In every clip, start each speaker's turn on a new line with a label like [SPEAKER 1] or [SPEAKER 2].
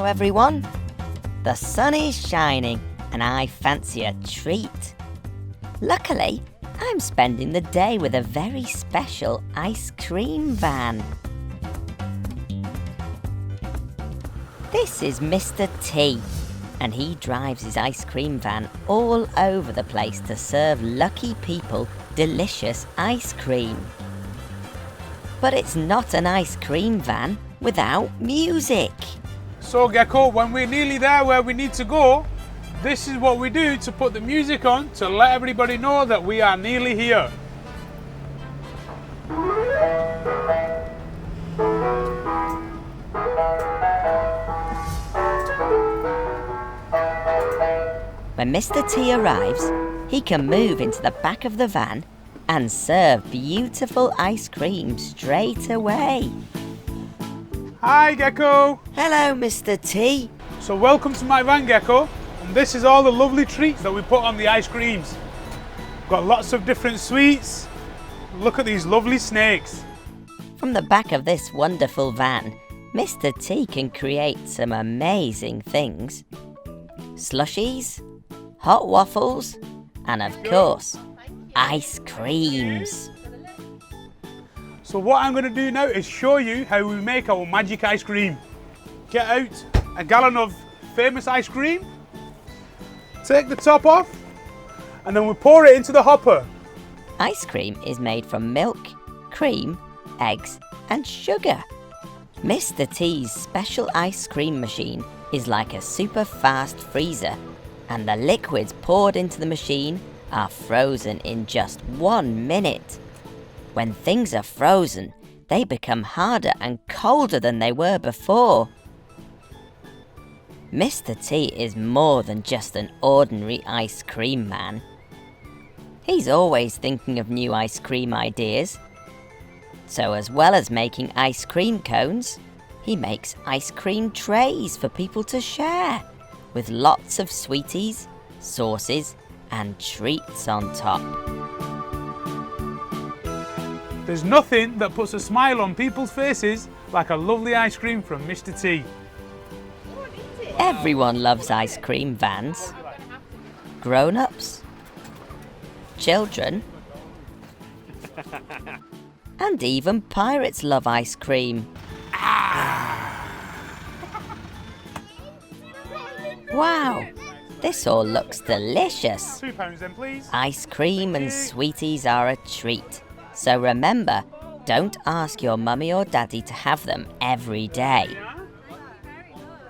[SPEAKER 1] everyone. The sun is shining and I fancy a treat. Luckily, I'm spending the day with a very special ice cream van. This is Mr. Tee, and he drives his ice cream van all over the place to serve lucky people delicious ice cream. But it's not an ice cream van without music.
[SPEAKER 2] So Gecko, when we're nearly there where we need to go, this is what we do to put the music on to let everybody know that we are nearly here.
[SPEAKER 1] When Mr. Tee arrives, he can move into the back of the van and serve beautiful ice cream straight away.
[SPEAKER 2] Hi Gecko!
[SPEAKER 1] Hello, Mr. Tee.
[SPEAKER 2] So welcome to my van, Gecko, and this is all the lovely treats that we put on the ice creams. Got lots of different sweets. Look at these lovely snakes.
[SPEAKER 1] From the back of this wonderful van, Mr. Tee can create some amazing things. Slushies, hot waffles, and of course, ice creams.
[SPEAKER 2] So what I'm going to do now is show you how we make our magic ice cream. Get out a gallon of famous ice cream, take the top off, and then we pour it into the hopper.
[SPEAKER 1] Ice cream is made from milk, cream, eggs, and sugar. Mr. Tee's special ice cream machine is like a super fast freezer, and the liquids poured into the machine are frozen in just 1 minute. When things are frozen, they become harder and colder than they were before. Mr. Tee is more than just an ordinary ice cream man. He's always thinking of new ice cream ideas. So as well as making ice cream cones, he makes ice cream trays for people to share, with lots of sweeties, sauces, and treats on top.
[SPEAKER 2] There's nothing that puts a smile on people's faces like a lovely ice cream from Mr. Tee.
[SPEAKER 1] Everyone loves ice cream vans. Grown-ups, children, and even pirates love ice cream. Wow, this all looks delicious.
[SPEAKER 2] £2 then, please.
[SPEAKER 1] Ice cream and sweeties are a treat. So remember, don't ask your mummy or daddy to have them every day.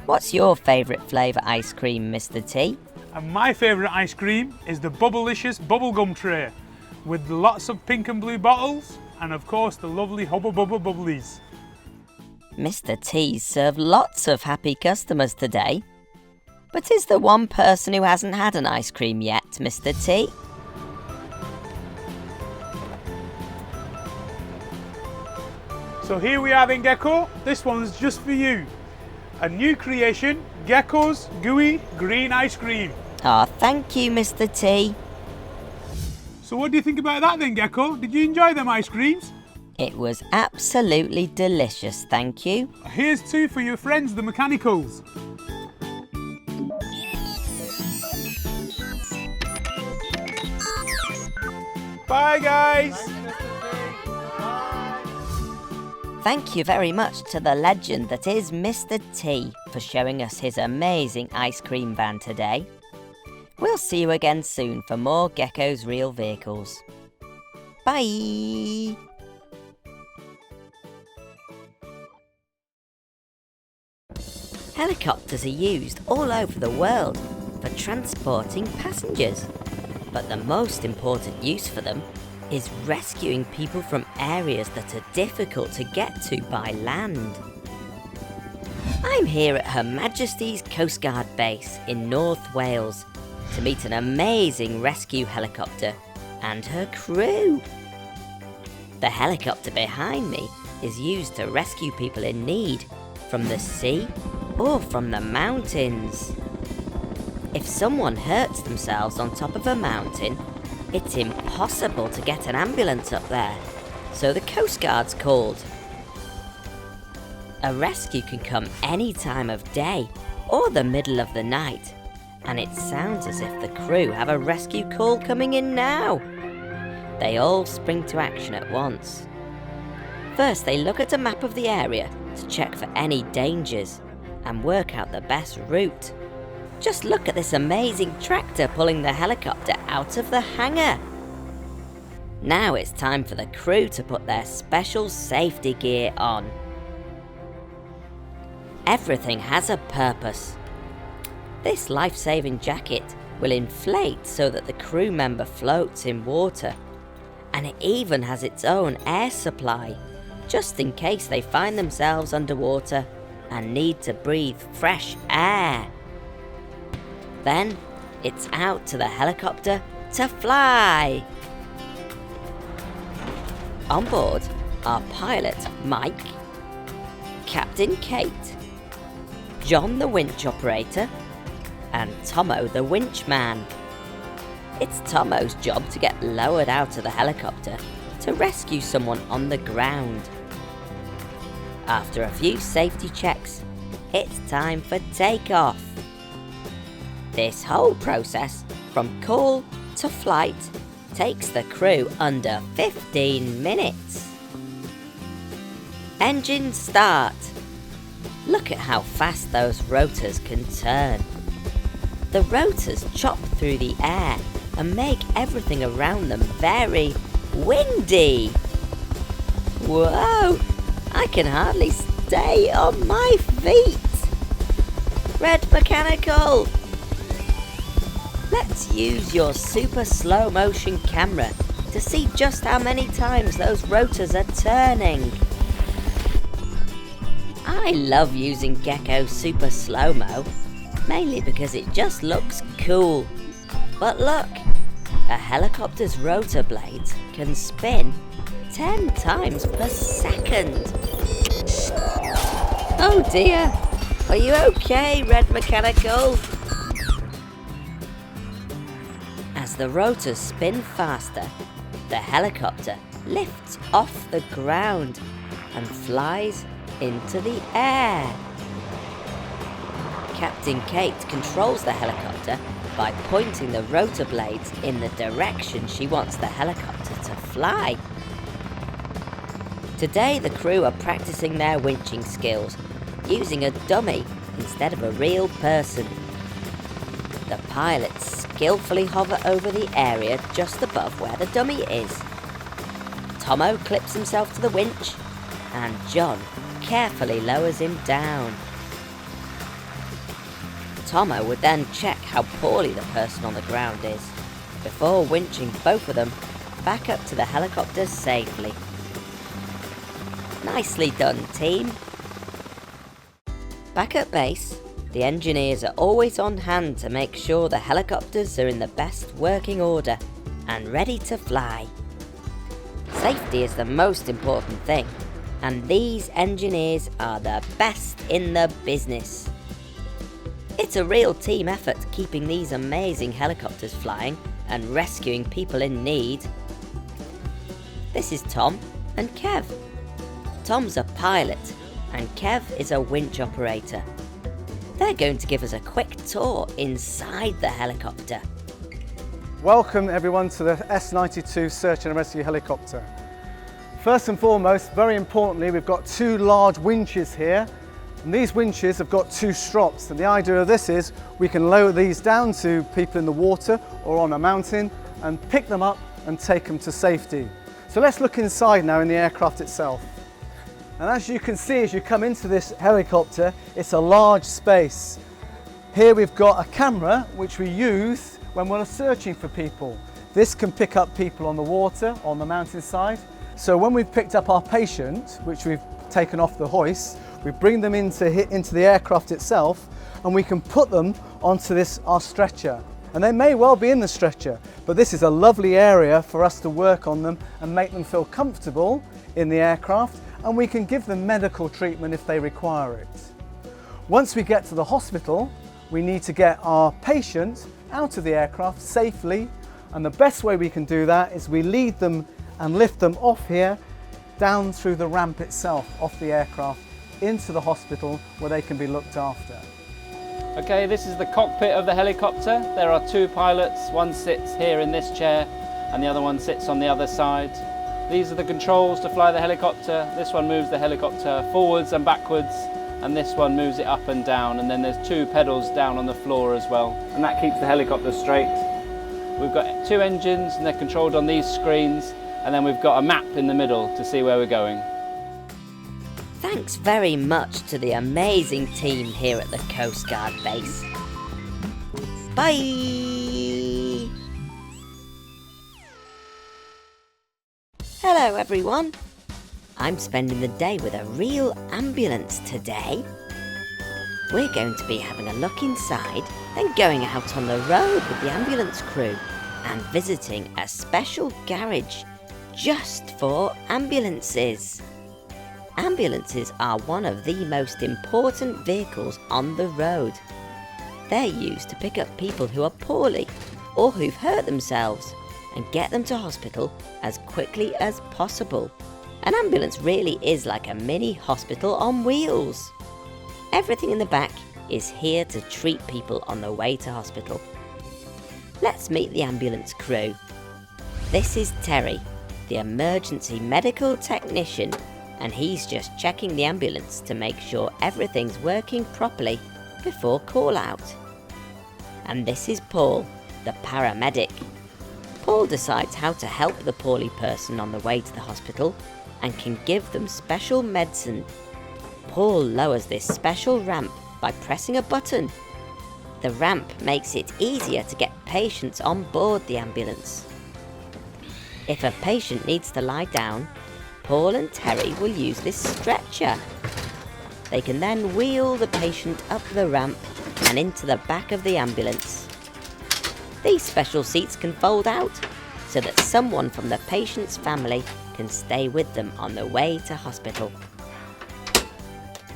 [SPEAKER 1] What's your favourite flavour ice cream, Mr. Tee?
[SPEAKER 2] And my favourite ice cream is the Bubblicious bubblegum tray with lots of pink and blue bottles and of course the lovely Hubba Bubba Bubblies.
[SPEAKER 1] Mr. Tee served lots of happy customers today. But is there one person who hasn't had an ice cream yet, Mr. Tee?
[SPEAKER 2] So here we are then, Gecko. This one's just for you. A new creation, Gecko's Gooey Green Ice Cream.
[SPEAKER 1] Thank you, Mr. Tee.
[SPEAKER 2] So what do you think about that then, Gecko? Did you enjoy them ice creams?
[SPEAKER 1] It was absolutely delicious, thank you.
[SPEAKER 2] Here's 2 for your friends, the Mechanicals. Bye, guys.
[SPEAKER 1] Thank you very much to the legend that is Mr. Tee for showing us his amazing ice cream van today. We'll see you again soon for more Gecko's Real Vehicles. Bye! Helicopters are used all over the world for transporting passengers, but the most important use for them is rescuing people from areas that are difficult to get to by land. I'm here at Her Majesty's Coast Guard base in North Wales to meet an amazing rescue helicopter and her crew. The helicopter behind me is used to rescue people in need from the sea or from the mountains. If someone hurts themselves on top of a mountain, it's impossible to get an ambulance up there, so the Coast Guard's called. A rescue can come any time of day or the middle of the night, and it sounds as if the crew have a rescue call coming in now. They all spring to action at once. First, they look at a map of the area to check for any dangers and work out the best route. Just look at this amazing tractor pulling the helicopter out of the hangar. Now it's time for the crew to put their special safety gear on. Everything has a purpose. This life-saving jacket will inflate so that the crew member floats in water, and it even has its own air supply, just in case they find themselves underwater and need to breathe fresh air. Then it's out to the helicopter to fly. On board are pilot Mike, Captain Kate, John the winch operator, and Tomo the winch man. It's Tomo's job to get lowered out of the helicopter to rescue someone on the ground. After a few safety checks, it's time for takeoff. This whole process, from call to flight, takes the crew under 15 minutes. Engines start. Look at how fast those rotors can turn. The rotors chop through the air and make everything around them very windy. Whoa! I can hardly stay on my feet. Red Mechanical! Let's use your super slow motion camera to see just how many times those rotors are turning. I love using Gecko Super Slow-Mo, mainly because it just looks cool. But look, a helicopter's rotor blades can spin 10 times per second. Oh dear, are you okay, Red Mechanical? As the rotors spin faster, the helicopter lifts off the ground and flies into the air. Captain Kate controls the helicopter by pointing the rotor blades in the direction she wants the helicopter to fly. Today the crew are practicing their winching skills, using a dummy instead of a real person. The pilots skillfully hover over the area just above where the dummy is. Tomo clips himself to the winch, and John carefully lowers him down. Tomo would then check how poorly the person on the ground is, before winching both of them back up to the helicopter safely. Nicely done, team! Back at base, the engineers are always on hand to make sure the helicopters are in the best working order and ready to fly. Safety is the most important thing, and these engineers are the best in the business. It's a real team effort keeping these amazing helicopters flying and rescuing people in need. This is Tom and Kev. Tom's a pilot and Kev is a winch operator. They're going to give us a quick tour inside the helicopter.
[SPEAKER 3] Welcome everyone to the S-92 Search and Rescue Helicopter. First and foremost, very importantly, we've got two large winches here, and these winches have got two strops, and the idea of this is we can lower these down to people in the water or on a mountain and pick them up and take them to safety. So let's look inside now in the aircraft itself. And as you can see as you come into this helicopter, it's a large space. Here we've got a camera which we use when we're searching for people. This can pick up people on the water, on the mountainside. So when we've picked up our patient, which we've taken off the hoist, we bring them into the aircraft itself, and we can put them onto our stretcher. And they may well be in the stretcher, but this is a lovely area for us to work on them and make them feel comfortable in the aircraft, and we can give them medical treatment if they require it. Once we get to the hospital, we need to get our patient out of the aircraft safely, and the best way we can do that is we lead them and lift them off here, down through the ramp itself, off the aircraft, into the hospital where they can be looked after.
[SPEAKER 4] Okay, this is the cockpit of the helicopter. There are two pilots. One sits here in this chair and the other one sits on the other side. These are the controls to fly the helicopter. This one moves the helicopter forwards and backwards, and this one moves it up and down, and then there's two pedals down on the floor as well, and that keeps the helicopter straight. We've got two engines and they're controlled on these screens, and then we've got a map in the middle to see where we're going.
[SPEAKER 1] Thanks very much to the amazing team here at the Coast Guard base. Bye! Hello everyone! I'm spending the day with a real ambulance today. We're going to be having a look inside, then going out on the road with the ambulance crew and visiting a special garage just for ambulances. Ambulances are one of the most important vehicles on the road. They're used to pick up people who are poorly or who've hurt themselves and get them to hospital as quickly as possible. An ambulance really is like a mini hospital on wheels. Everything in the back is here to treat people on the way to hospital. Let's meet the ambulance crew. This is Terry, the emergency medical technician, and he's just checking the ambulance to make sure everything's working properly before call out. And this is Paul, the paramedic. Paul decides how to help the poorly person on the way to the hospital and can give them special medicine. Paul lowers this special ramp by pressing a button. The ramp makes it easier to get patients on board the ambulance. If a patient needs to lie down, Paul and Terry will use this stretcher. They can then wheel the patient up the ramp and into the back of the ambulance. These special seats can fold out so that someone from the patient's family can stay with them on the way to hospital.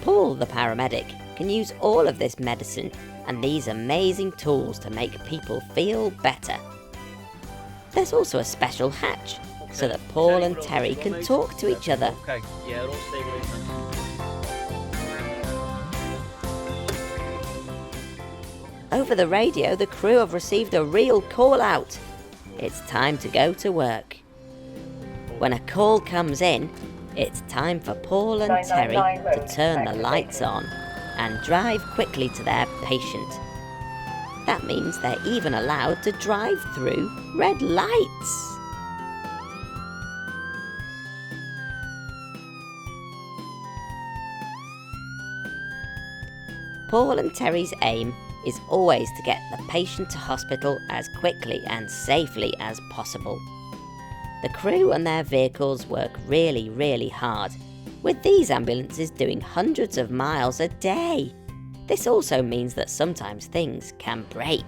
[SPEAKER 1] Paul, the paramedic, can use all of this medicine and these amazing tools to make people feel better. There's also a special hatch so that Paul and Terry can talk to each other.
[SPEAKER 4] Okay, yeah, it'll stay where it's
[SPEAKER 1] Over the radio, the crew have received a real call out. It's time to go to work. When a call comes in, it's time for Paul and Terry to turn the lights on and drive quickly to their patient. That means they're even allowed to drive through red lights. Paul and Terry's aim is always to get the patient to hospital as quickly and safely as possible. The crew and their vehicles work really, really hard, with these ambulances doing hundreds of miles a day. This also means that sometimes things can break.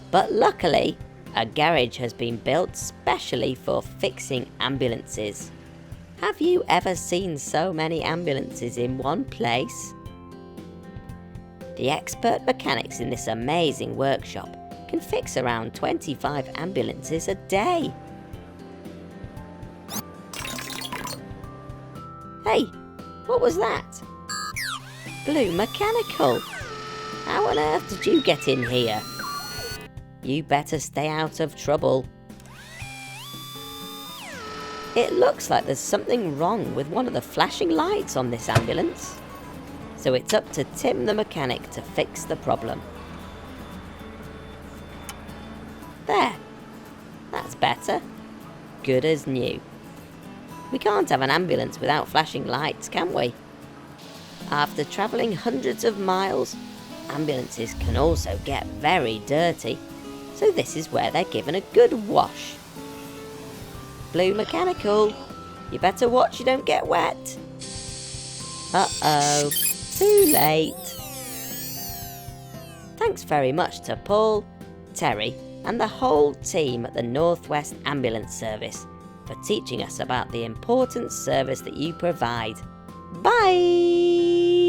[SPEAKER 1] But luckily, a garage has been built specially for fixing ambulances. Have you ever seen so many ambulances in one place? The expert mechanics in this amazing workshop can fix around 25 ambulances a day. Hey, what was that? Blue Mechanical! How on earth did you get in here? You better stay out of trouble. It looks like there's something wrong with one of the flashing lights on this ambulance. So it's up to Tim the mechanic to fix the problem. There. That's better. Good as new. We can't have an ambulance without flashing lights, can we? After travelling hundreds of miles, ambulances can also get very dirty, so this is where they're given a good wash. Blue Mechanical, you better watch you don't get wet. Uh-oh, too late. Thanks very much to Paul, Terry, and the whole team at the Northwest Ambulance Service for teaching us about the important service that you provide. Bye!